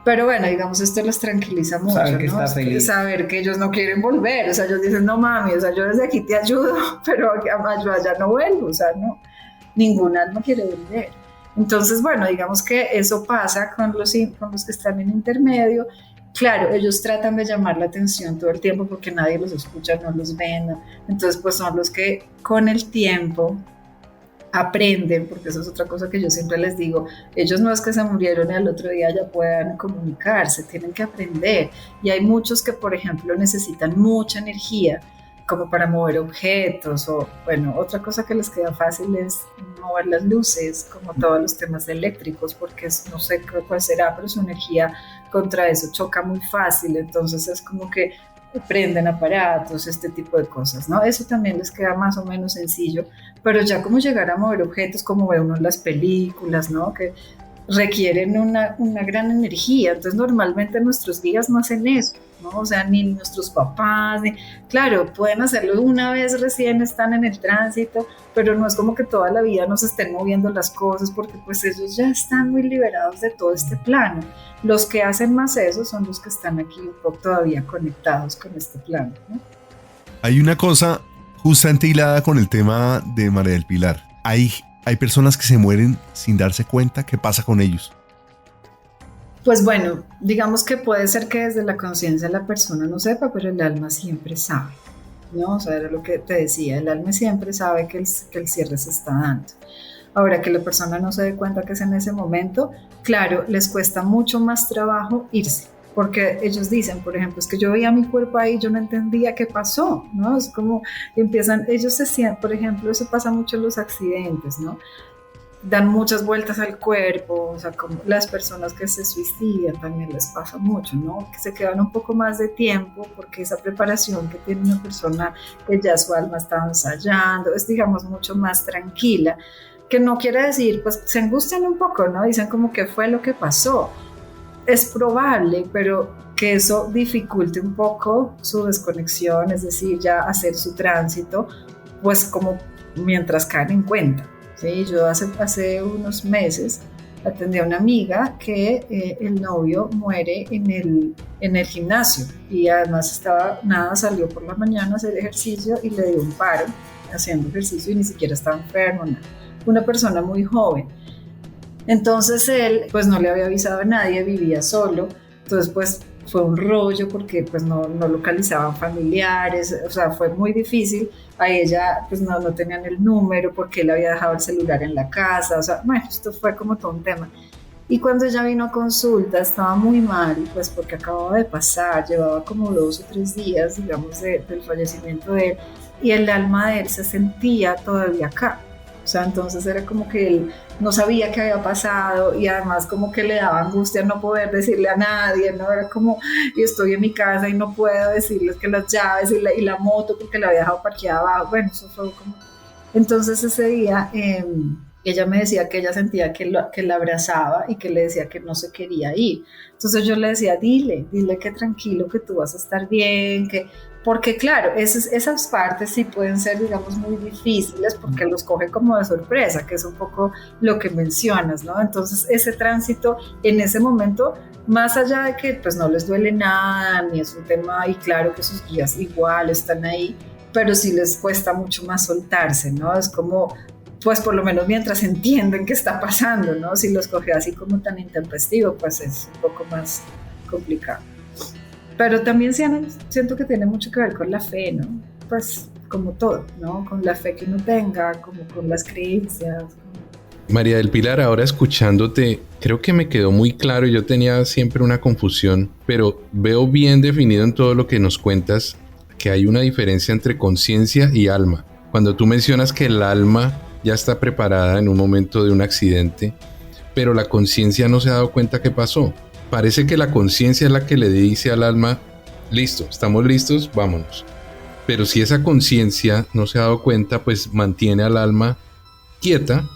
Pero bueno, digamos, esto les tranquiliza mucho, Saber que ¿no? está feliz. Saber que ellos no quieren volver, o sea, ellos dicen, no mami, o sea, yo desde aquí te ayudo, pero yo allá no vuelvo, o sea, no, ningún alma quiere volver. Entonces, bueno, digamos que eso pasa con los que están en intermedio. Claro, ellos tratan de llamar la atención todo el tiempo porque nadie los escucha, no los ven, ¿no? Entonces, pues son los que con el tiempo aprenden, porque eso es otra cosa que yo siempre les digo, ellos no es que se murieron y al otro día ya puedan comunicarse, tienen que aprender. Y hay muchos que, por ejemplo, necesitan mucha energía, como para mover objetos, o bueno, otra cosa que les queda fácil es mover las luces, como todos los temas eléctricos, porque no sé cuál será, pero su energía contra eso choca muy fácil, entonces es como que prenden aparatos, este tipo de cosas, ¿no? Eso también les queda más o menos sencillo, pero ya como llegar a mover objetos, como ve uno en las películas, ¿no? Que requieren una gran energía, entonces normalmente nuestros guías no hacen eso, ¿no? O sea, ni nuestros papás, claro, pueden hacerlo una vez recién están en el tránsito, pero no es como que toda la vida nos estén moviendo las cosas, porque pues ellos ya están muy liberados de todo este plano. Los que hacen más eso son los que están aquí un poco todavía conectados con este plano, ¿no? Hay una cosa justamente hilada con el tema de María del Pilar. Hay personas que se mueren sin darse cuenta. ¿Qué pasa con ellos? Pues bueno, digamos que puede ser que desde la conciencia la persona no sepa, pero el alma siempre sabe, ¿no? O sea, era lo que te decía, el alma siempre sabe que el cierre se está dando. Ahora, que la persona no se dé cuenta que es en ese momento, claro, les cuesta mucho más trabajo irse, porque ellos dicen, por ejemplo, es que yo veía mi cuerpo ahí, yo no entendía qué pasó, ¿no? Es como empiezan, ellos se sienten, por ejemplo, eso pasa mucho en los accidentes, ¿no? Dan muchas vueltas al cuerpo, o sea, como las personas que se suicidan también les pasa mucho, ¿no? Que se quedan un poco más de tiempo porque esa preparación que tiene una persona que ya su alma está ensayando es, digamos, mucho más tranquila, que no quiere decir, pues se angustian un poco, ¿no? Dicen como qué fue lo que pasó. Es probable, pero que eso dificulte un poco su desconexión, es decir, ya hacer su tránsito, pues como mientras caen en cuenta. Sí, yo hace unos meses atendí a una amiga que el novio muere en el gimnasio y además salió por la mañana a hacer ejercicio y le dio un paro haciendo ejercicio y ni siquiera estaba enfermo, nada. Una persona muy joven. Entonces él pues no le había avisado a nadie, vivía solo, entonces pues fue un rollo porque pues no localizaban familiares, o sea, fue muy difícil. A ella pues no tenían el número porque él había dejado el celular en la casa, o sea, bueno, esto fue como todo un tema. Y cuando ella vino a consulta estaba muy mal, pues porque acababa de pasar, llevaba como 2 o 3 días, digamos, del fallecimiento de él, y el alma de él se sentía todavía acá. O sea, entonces era como que él no sabía qué había pasado y además como que le daba angustia no poder decirle a nadie, ¿no? Era como, y estoy en mi casa y no puedo decirles que las llaves y la moto porque la había dejado parqueada abajo. Bueno, eso fue como... Entonces ese día ella me decía que ella sentía que la abrazaba y que le decía que no se quería ir. Entonces yo le decía, dile que tranquilo, que tú vas a estar bien, porque claro, esas partes sí pueden ser, digamos, muy difíciles porque los coge como de sorpresa, que es un poco lo que mencionas, ¿no? Entonces ese tránsito en ese momento, más allá de que pues no les duele nada, ni es un tema, y claro que sus guías igual están ahí, pero sí les cuesta mucho más soltarse, ¿no? Es como, pues por lo menos mientras entienden qué está pasando, ¿no? Si los coge así como tan intempestivo, pues es un poco más complicado. Pero también siento que tiene mucho que ver con la fe, ¿no? Pues como todo, ¿no? Con la fe que uno tenga, como con las creencias. María del Pilar, ahora escuchándote, creo que me quedó muy claro, yo tenía siempre una confusión, pero veo bien definido en todo lo que nos cuentas que hay una diferencia entre conciencia y alma. Cuando tú mencionas que el alma ya está preparada en un momento de un accidente, pero la conciencia no se ha dado cuenta qué pasó. Parece que la conciencia es la que le dice al alma, listo, estamos listos, vámonos. Pero si esa conciencia no se ha dado cuenta, pues mantiene al alma quieta,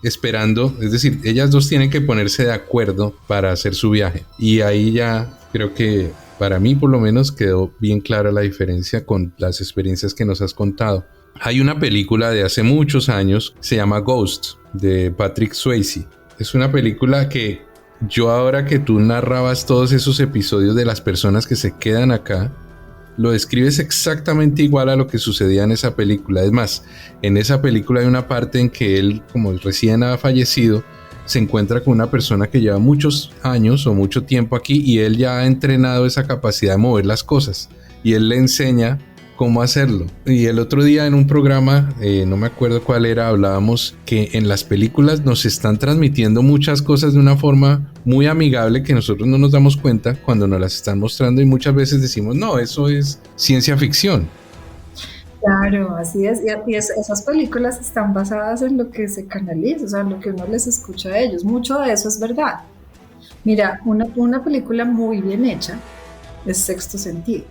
esperando, es decir, ellas dos tienen que ponerse de acuerdo para hacer su viaje. Y ahí ya creo que para mí por lo menos quedó bien clara la diferencia con las experiencias que nos has contado. Hay una película de hace muchos años, se llama Ghost, de Patrick Swayze. Es una película que Yo ahora que tú narrabas todos esos episodios de las personas que se quedan acá, lo describes exactamente igual a lo que sucedía en esa película. Es más, en esa película hay una parte en que él, como recién ha fallecido, se encuentra con una persona que lleva muchos años o mucho tiempo aquí y él ya ha entrenado esa capacidad de mover las cosas y él le enseña cómo hacerlo. Y el otro día en un programa, no me acuerdo cuál era, hablábamos que en las películas nos están transmitiendo muchas cosas de una forma muy amigable que nosotros no nos damos cuenta cuando nos las están mostrando y muchas veces decimos, no, eso es ciencia ficción. Claro, así es. Y esas películas están basadas en lo que se canaliza, o sea, en lo que uno les escucha a ellos. Mucho de eso es verdad. Mira, una película muy bien hecha es Sexto Sentido.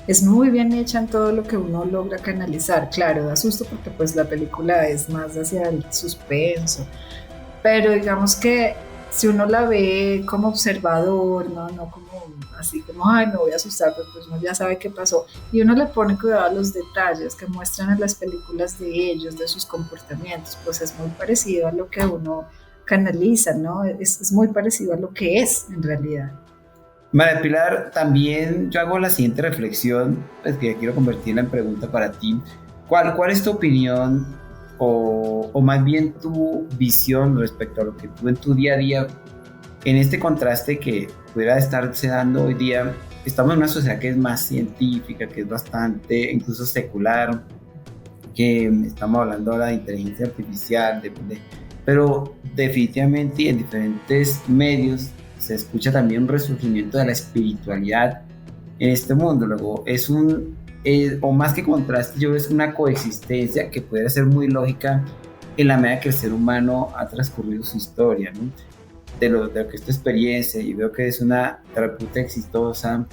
Es muy bien hecha en todo lo que uno logra canalizar. Claro, da susto porque pues la película es más hacia el suspenso, pero digamos que si uno la ve como observador, no como así como, ay, me voy a asustar, pues uno ya sabe qué pasó, y uno le pone cuidado a los detalles que muestran en las películas de ellos, de sus comportamientos, pues es muy parecido a lo que uno canaliza, ¿no? Es muy parecido a lo que es en realidad. María Pilar, también yo hago la siguiente reflexión, pues que quiero convertirla en pregunta para ti. ¿Cuál es tu opinión o más bien tu visión respecto a lo que tú en tu día a día, en este contraste que pudiera estarse dando hoy día? Estamos en una sociedad que es más científica, que es bastante incluso secular, que estamos hablando ahora de inteligencia artificial, pero definitivamente en diferentes medios se escucha también un resurgimiento de la espiritualidad en este mundo. Luego o más que contraste, yo veo es una coexistencia que puede ser muy lógica en la medida que el ser humano ha transcurrido su historia, ¿no? De lo que es tu experiencia, y veo que es una terapeuta exitosa.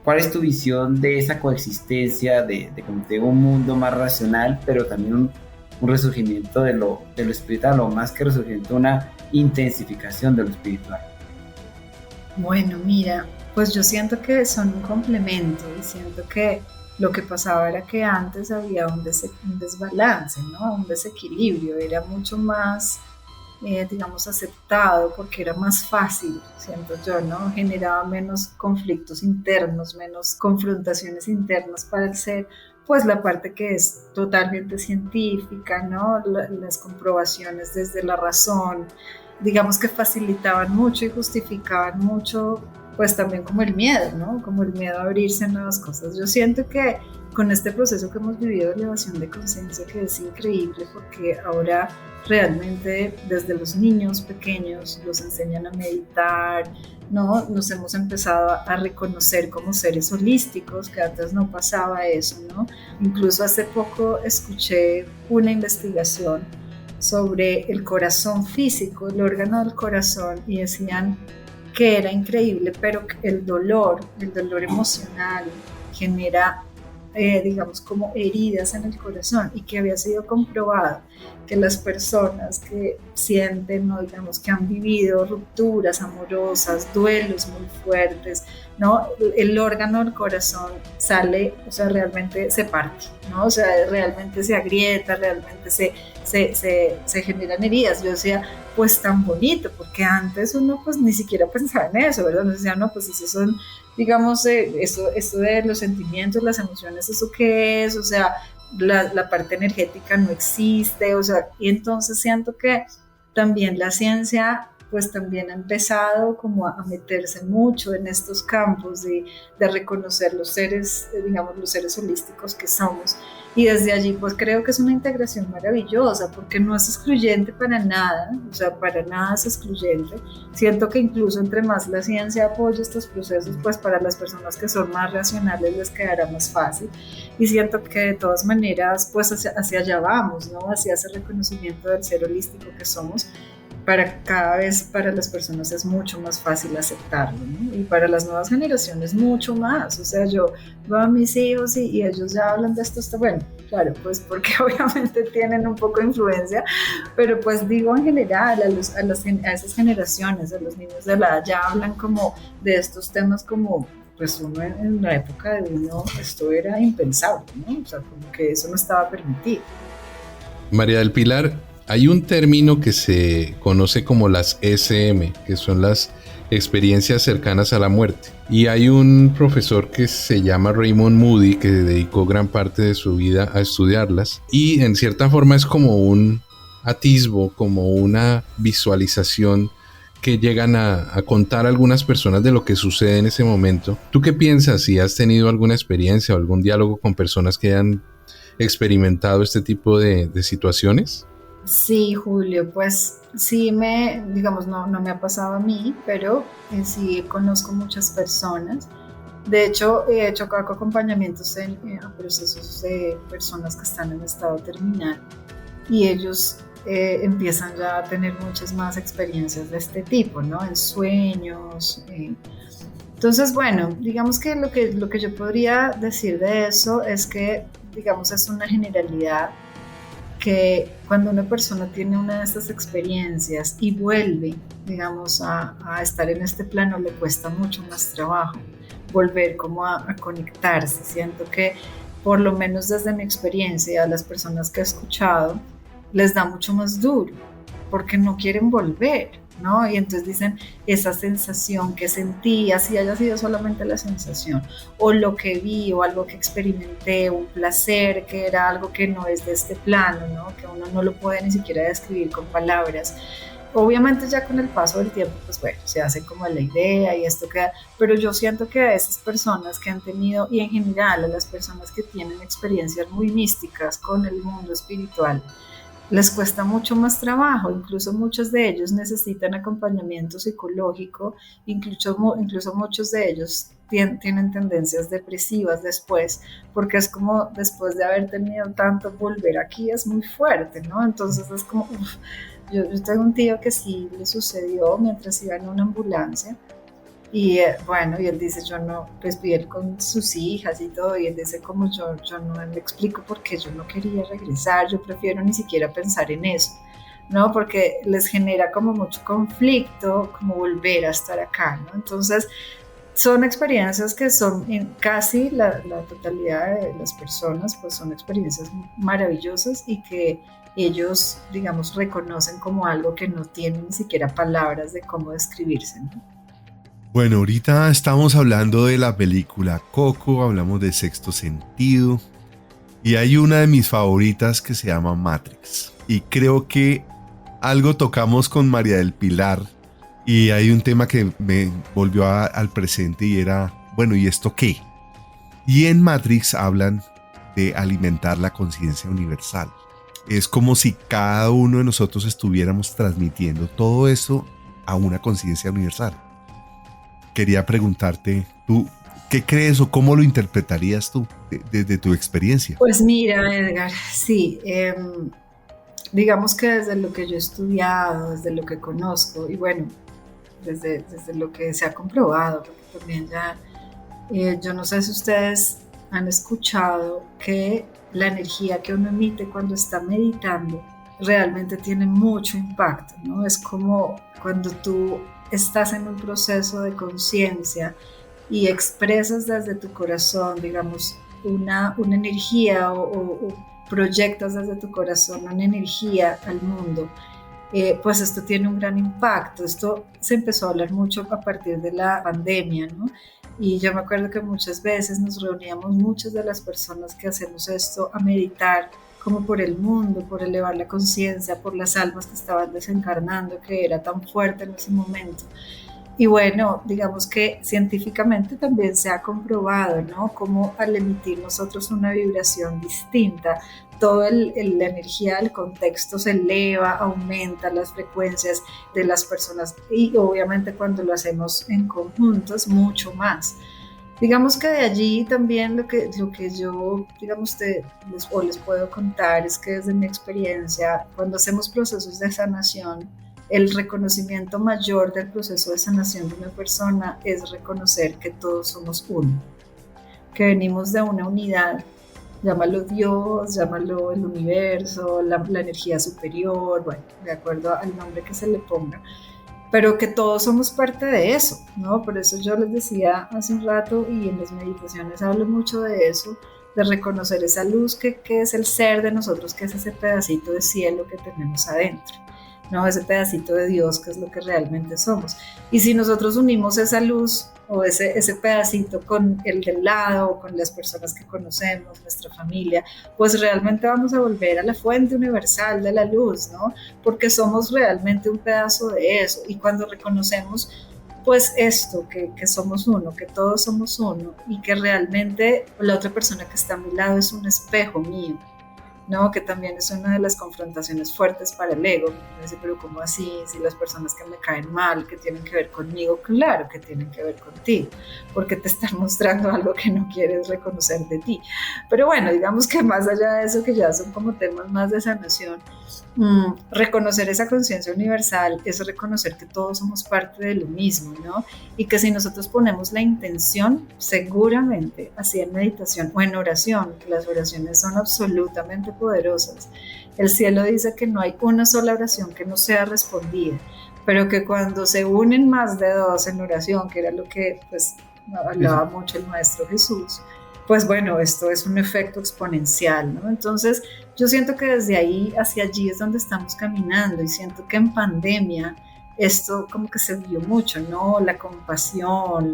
¿Cuál es tu visión de esa coexistencia, de como te digo, un mundo más racional, pero también un resurgimiento de lo espiritual, o más que resurgimiento, una intensificación de lo espiritual? Bueno, mira, pues yo siento que son un complemento y siento que lo que pasaba era que antes había un desbalance, ¿no? Un desequilibrio, era mucho más, digamos, aceptado porque era más fácil, siento yo, ¿no? Generaba menos conflictos internos, menos confrontaciones internas para el ser, pues la parte que es totalmente científica, ¿no? Las comprobaciones desde la razón, digamos que facilitaban mucho y justificaban mucho, pues también como el miedo, ¿no? Como el miedo a abrirse a nuevas cosas. Yo siento que con este proceso que hemos vivido de elevación de conciencia, que es increíble porque ahora realmente desde los niños pequeños los enseñan a meditar, ¿no? Nos hemos empezado a reconocer como seres holísticos, que antes no pasaba eso, ¿no? Incluso hace poco escuché una investigación sobre el corazón físico, el órgano del corazón, y decían que era increíble, pero el dolor emocional genera, digamos, como heridas en el corazón, y que había sido comprobado que las personas que sienten, ¿no? Digamos, que han vivido rupturas amorosas, duelos muy fuertes, ¿no? El órgano del corazón sale, o sea, realmente se parte, ¿no? O sea, realmente se agrieta, realmente se generan heridas. Yo decía, pues tan bonito, porque antes uno pues ni siquiera pensaba en eso, ¿verdad? Uno decía, no, pues esos son, digamos, eso de los sentimientos, las emociones, ¿eso qué es? O sea, la parte energética no existe, o sea, y entonces siento que también la ciencia pues también ha empezado como a meterse mucho en estos campos de reconocer los seres, digamos, los seres holísticos que somos, y desde allí pues creo que es una integración maravillosa porque no es excluyente para nada, o sea, para nada es excluyente. Siento que incluso entre más la ciencia apoya estos procesos, pues para las personas que son más racionales les quedará más fácil, y siento que de todas maneras pues hacia allá vamos, ¿no? Hacia ese reconocimiento del ser holístico que somos. Para cada vez para las personas es mucho más fácil aceptarlo, ¿no? Y para las nuevas generaciones mucho más. O sea, yo veo a mis hijos y ellos ya hablan de esto, bueno, claro, pues porque obviamente tienen un poco de influencia, pero pues digo en general a esas generaciones, a los niños de la edad, ya hablan como de estos temas como, pues uno en la época de uno esto era impensable, ¿no? O sea, como que eso no estaba permitido. María del Pilar, Hay un término que se conoce como las SM, que son las experiencias cercanas a la muerte. Y hay un profesor que se llama Raymond Moody que dedicó gran parte de su vida a estudiarlas. Y en cierta forma es como un atisbo, como una visualización que llegan a contar algunas personas de lo que sucede en ese momento. ¿Tú qué piensas? Si has tenido alguna experiencia o algún diálogo con personas que hayan experimentado este tipo de situaciones. Sí, Julio, pues sí digamos, no me ha pasado a mí, pero sí conozco muchas personas. De hecho, he hecho acompañamientos a procesos de personas que están en estado terminal y ellos empiezan ya a tener muchas más experiencias de este tipo, ¿no? En sueños. Entonces, bueno, digamos que lo que yo podría decir de eso es que, digamos, es una generalidad que cuando una persona tiene una de estas experiencias y vuelve, digamos, a estar en este plano, le cuesta mucho más trabajo volver como a conectarse. Siento que, por lo menos desde mi experiencia, a las personas que he escuchado, les da mucho más duro, porque no quieren volver, ¿no? Y entonces dicen, esa sensación que sentí, así haya sido solamente la sensación, o lo que vi, o algo que experimenté, un placer, que era algo que no es de este plano, ¿no? Que uno no lo puede ni siquiera describir con palabras. Obviamente ya con el paso del tiempo, pues bueno, se hace como la idea y esto queda, pero yo siento que a esas personas que han tenido, y en general a las personas que tienen experiencias muy místicas con el mundo espiritual, les cuesta mucho más trabajo. Incluso muchos de ellos necesitan acompañamiento psicológico, incluso muchos de ellos tienen tendencias depresivas después, porque es como después de haber tenido tanto, volver aquí es muy fuerte, ¿no? Entonces es como, yo tengo un tío que sí le sucedió mientras iba en una ambulancia. Y bueno, y él dice, yo no, pues vi él con sus hijas y todo, y él dice como yo no le explico por qué yo no quería regresar, yo prefiero ni siquiera pensar en eso, ¿no? Porque les genera como mucho conflicto, como volver a estar acá, ¿no? Entonces, son experiencias que son en casi la totalidad de las personas, pues son experiencias maravillosas y que ellos, digamos, reconocen como algo que no tienen ni siquiera palabras de cómo describirse, ¿no? Bueno, ahorita estamos hablando de la película Coco, hablamos de Sexto Sentido y hay una de mis favoritas que se llama Matrix. Y creo que algo tocamos con María del Pilar y hay un tema que me volvió al presente y era, bueno, ¿y esto qué? Y en Matrix hablan de alimentar la conciencia universal. Es como si cada uno de nosotros estuviéramos transmitiendo todo eso a una conciencia universal. Quería preguntarte, ¿tú qué crees o cómo lo interpretarías tú desde tu experiencia? Pues mira, Edgar, sí, digamos que desde lo que yo he estudiado, desde lo que conozco y bueno, desde lo que se ha comprobado, porque también ya, yo no sé si ustedes han escuchado que la energía que uno emite cuando está meditando realmente tiene mucho impacto, ¿no? Es como cuando tú estás en un proceso de conciencia y expresas desde tu corazón, digamos, una energía o proyectas desde tu corazón una energía al mundo, pues esto tiene un gran impacto. Esto se empezó a hablar mucho a partir de la pandemia, ¿no? Y yo me acuerdo que muchas veces nos reuníamos muchas de las personas que hacemos esto a meditar como por el mundo, por elevar la conciencia, por las almas que estaban desencarnando, que era tan fuerte en ese momento. Y bueno, digamos que científicamente también se ha comprobado, ¿no? Cómo al emitir nosotros una vibración distinta, toda la energía del contexto se eleva, aumenta las frecuencias de las personas y obviamente cuando lo hacemos en conjunto es mucho más. Digamos que de allí también lo que yo, digamos, les puedo contar es que desde mi experiencia, cuando hacemos procesos de sanación, el reconocimiento mayor del proceso de sanación de una persona es reconocer que todos somos uno, que venimos de una unidad, llámalo Dios, llámalo el universo, la energía superior, bueno, de acuerdo al nombre que se le ponga, pero que todos somos parte de eso, ¿no? Por eso yo les decía hace un rato y en las meditaciones hablo mucho de eso, de reconocer esa luz que es el ser de nosotros, que es ese pedacito de cielo que tenemos adentro, ¿no? Ese pedacito de Dios que es lo que realmente somos. Y si nosotros unimos esa luz o ese pedacito con el del lado, con las personas que conocemos, nuestra familia, pues realmente vamos a volver a la fuente universal de la luz, ¿no? Porque somos realmente un pedazo de eso. Y cuando reconocemos pues esto, que somos uno, que todos somos uno y que realmente la otra persona que está a mi lado es un espejo mío, ¿no? Que también es una de las confrontaciones fuertes para el ego. Me dice, pero ¿cómo así? Si las personas que me caen mal, que tienen que ver conmigo, claro que tienen que ver contigo, porque te están mostrando algo que no quieres reconocer de ti. Pero bueno, digamos que más allá de eso, que ya son como temas más de sanación, reconocer esa conciencia universal es reconocer que todos somos parte de lo mismo, ¿no? Y que si nosotros ponemos la intención, seguramente, así en meditación o en oración, que las oraciones son absolutamente poderosas, el cielo dice que no hay una sola oración que no sea respondida, pero que cuando se unen más de dos en oración, que era lo que pues hablaba mucho el Maestro Jesús, pues bueno, esto es un efecto exponencial, ¿no? Entonces, yo siento que desde ahí hacia allí es donde estamos caminando y siento que en pandemia esto como que se vio mucho, ¿no? La compasión,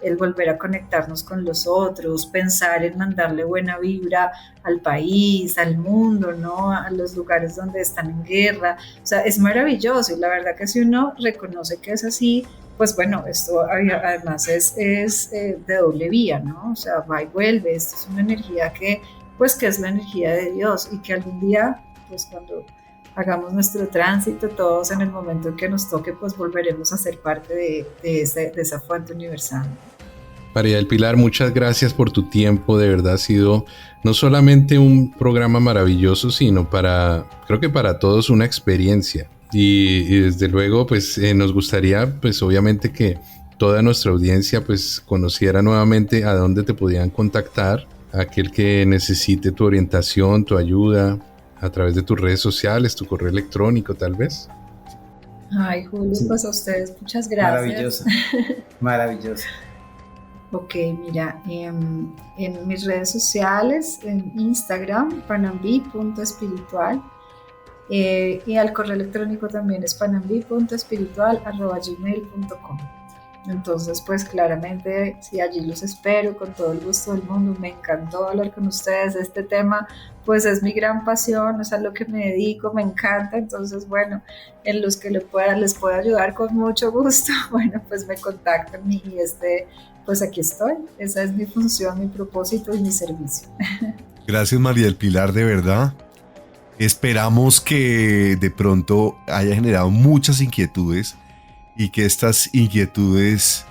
el volver a conectarnos con los otros, pensar en mandarle buena vibra al país, al mundo, ¿no? A los lugares donde están en guerra. O sea, es maravilloso y la verdad que si uno reconoce que es así, pues bueno, esto además es de doble vía, ¿no? O sea, va y vuelve, esto es una energía que es la energía de Dios y que algún día, pues cuando hagamos nuestro tránsito, todos en el momento en que nos toque, pues volveremos a ser parte de esa fuente universal. María del Pilar, muchas gracias por tu tiempo, de verdad ha sido no solamente un programa maravilloso, sino creo que para todos una experiencia. Y desde luego pues nos gustaría pues obviamente que toda nuestra audiencia pues conociera nuevamente a dónde te podían contactar, aquel que necesite tu orientación, tu ayuda a través de tus redes sociales, tu correo electrónico tal vez. Ay, Julio, pues a ustedes muchas gracias. Maravilloso. Ok, mira, en mis redes sociales, en Instagram, panambi.espiritual, y al correo electrónico también es panambi.espiritual@gmail.com. Entonces, pues claramente, sí, allí los espero con todo el gusto del mundo. Me encantó hablar con ustedes. Este tema, pues es mi gran pasión, es a lo que me dedico, me encanta. Entonces, bueno, en los que les pueda ayudar con mucho gusto, bueno, pues me contactan y pues aquí estoy. Esa es mi función, mi propósito y mi servicio. Gracias, María del Pilar, de verdad. Esperamos que de pronto haya generado muchas inquietudes y que estas inquietudes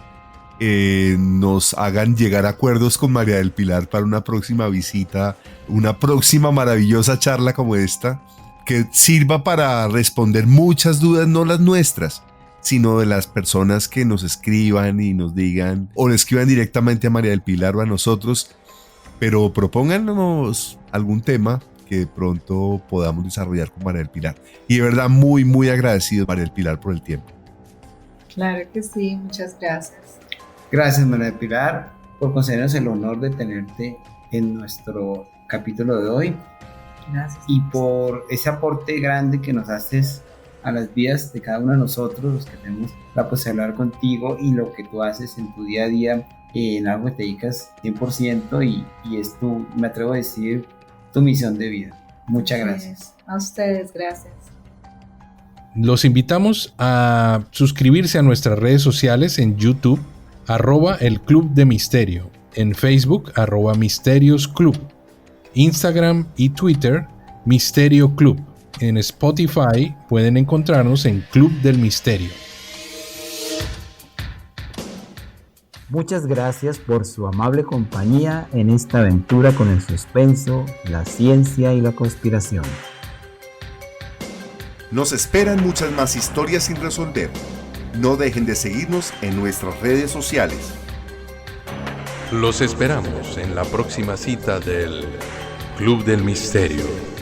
nos hagan llegar a acuerdos con María del Pilar para una próxima visita, una próxima maravillosa charla como esta, que sirva para responder muchas dudas, no las nuestras, sino de las personas que nos escriban y nos digan, o le escriban directamente a María del Pilar o a nosotros, pero propónganos algún tema que de pronto podamos desarrollar con María del Pilar. Y de verdad muy, muy agradecido, María del Pilar, por el tiempo. Claro que sí, muchas gracias. Gracias, María del Pilar, por concedernos el honor de tenerte en nuestro capítulo de hoy. Gracias. Y por ese aporte grande que nos haces a las vidas de cada uno de nosotros, los que tenemos la posibilidad de hablar contigo, y lo que tú haces en tu día a día, en algo que te dedicas 100%, y es me atrevo a decir, tu misión de vida. Muchas gracias. A ustedes, gracias. Los invitamos a suscribirse a nuestras redes sociales en YouTube, @el Club de Misterio, en Facebook, @Misterios Club, Instagram y Twitter, Misterio Club. En Spotify pueden encontrarnos en Club del Misterio. Muchas gracias por su amable compañía en esta aventura con el suspenso, la ciencia y la conspiración. Nos esperan muchas más historias sin resolver. No dejen de seguirnos en nuestras redes sociales. Los esperamos en la próxima cita del Club del Misterio.